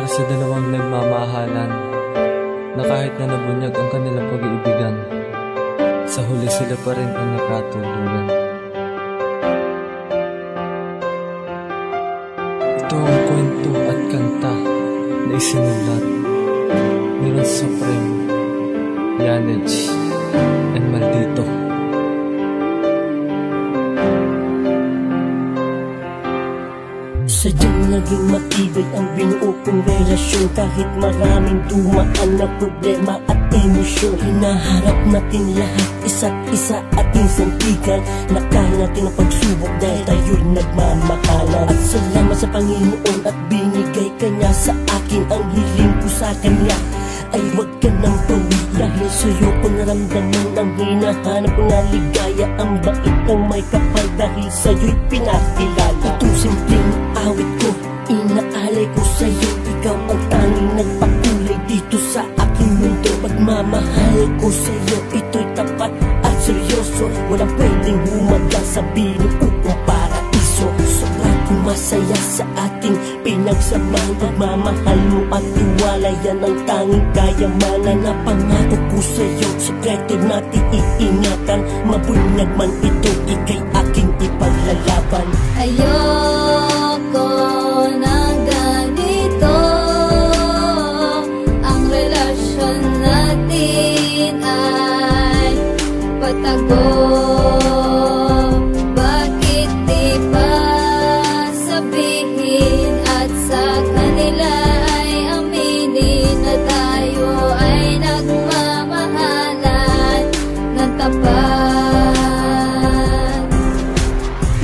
Para sa dalawang nagmamahalan na kahit na nabunyag ang kanilang pag-iibigan, sa huli sila pa rin ang nakatuluyan. Ito ang kwento at kanta na isinulat ni Ron Supreme, Yanech, and Maldito. Sadyang naging matibay ang binuo kong relasyon, kahit maraming dumaan na problema at emosyon. Hinaharap natin lahat, isa't isa ating santigan, na kaya natin ang pagsubok dahil tayo'y nagmamahalan. At salamat sa Panginoon at binigay kanya sa akin. Ang hiling ko sa kanya ay wag ka nang bawi, dahil sa'yo ko naramdaman ang hinahanap ko na ligaya. Ang bait ng may kapal dahil sa'yo'y pinakilala. Itong simpleng awit ko, inaalay ko sa'yo. Ikaw ang tanging nagpakulay dito sa aking mundo. Pagmamahal ko sa'yo, ito'y tapat at seryoso. Walang pwedeng humaga sa binuong paraiso. Sobrang masaya sa ating pinagsamahan. Pagmamahal mo at tiwala, yan ang tanging kayamanan na pangako ko sa'yo. Sekreto natin iingatan, mabunyag man ito, ika'y aking ipaglalaban. Ayoko ng ganito, ang relasyon natin ay patago. Bakit di ba sabihin at sa kanila ay aminin na tayo ay nagmamahalan ng tapat?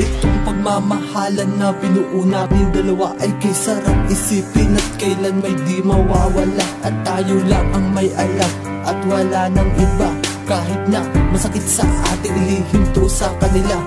Itong pagmamahalan na binuo natin dalawa ay kay sarap isipin at kailan may di mawawala. At tayo lang ang may alam at wala nang iba. Kahit na masakit sa ating ilihim to sa kanila,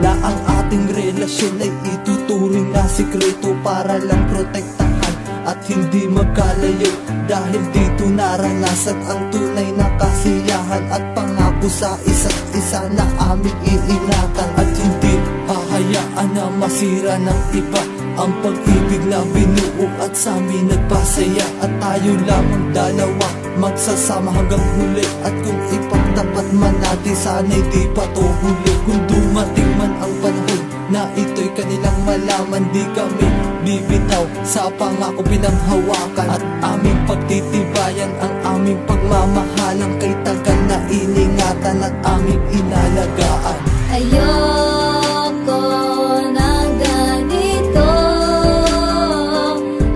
na ang ating relasyon ay ituturing na sikreto para lang protektahan at hindi magkalayo. Dahil dito naranasan ang tunay na kasiyahan at pangako sa isa't isa na aming iingatan. At hindi hahayaan na masira ng iba ang pag-ibig na binuo at sa amin nagpasaya. At tayo lamang dalawa magsasama hanggang huli. At kung ipagtapat man natin, sana'y di pa to huli. Kung dumating man ang panahon na ito'y kanilang malaman, di kami bibitaw sa pangako pinanghawakan. At aming pagtitibayan ang aming pagmamahalang kay tagal na iningatan at aming inalagaan. Ayoko ng ganito,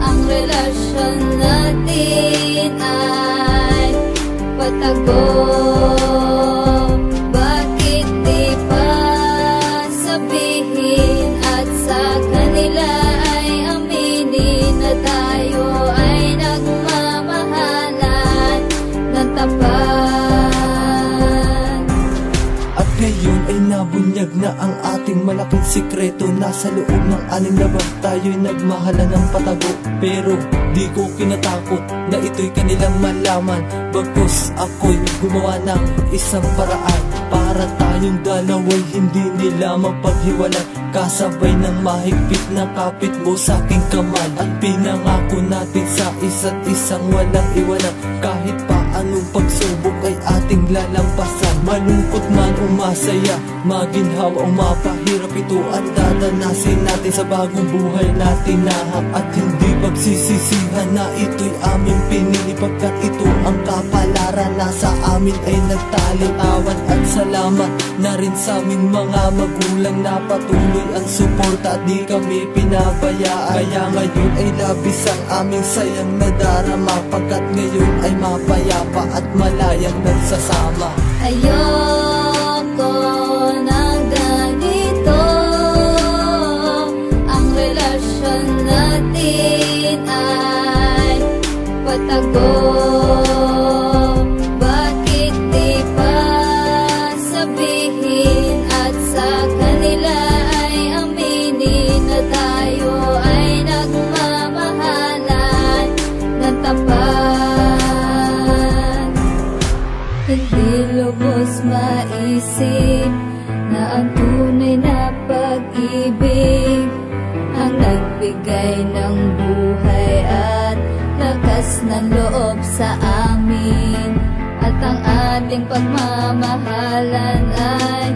ang relasyon natin ay patago. Bakit di pa sabihin at sa kanila ay aminin na tayo ay nagmamahalan ng tapat? At ngayon ay nabunyag na ang ating malaking sikreto. Nasa loob ng 6 na buwan tayo'y nagmahalan ng patago. Pero di ko kinatakot na ito'y kanilang malaman. Bagkus ako'y gumawa ng isang paraan para tayong dalawa'y hindi nila mapaghiwalan. Kasabay ng mahigpit na kapit mo sa aking kamay. At pinangako natin sa isa't isang walang iwanan. Kahit pa anong pagsubok ay ating lalampasan. Malungkot man o masaya, maginhawa o mapahirap, ito ang dadanasin natin sa bagong buhay natin nahak. At hindi pagsisisihan na ito'y aming pinili, pagkat ito ang kapalaran na sa amin ay nagtali. Tawad at salamat na rin sa aming mga magulang na patuloy ang suporta at di kami pinabayaan. Kaya ngayon ay labis ang aming sayang nadarama, pagkat ngayon ay mapayapa at malayang nagsasama. Ayoko ng ganito, ang relasyon natin ay patago. Bakit di pa sabihin at sa kanila ay aminin na tayo ay nagmamahalan ng tapat? Hindi lubos maisip na ang tunay na pag-ibig ang nagbigay ng buhay at ng loob sa amin, at ang ating pagmamahalan ay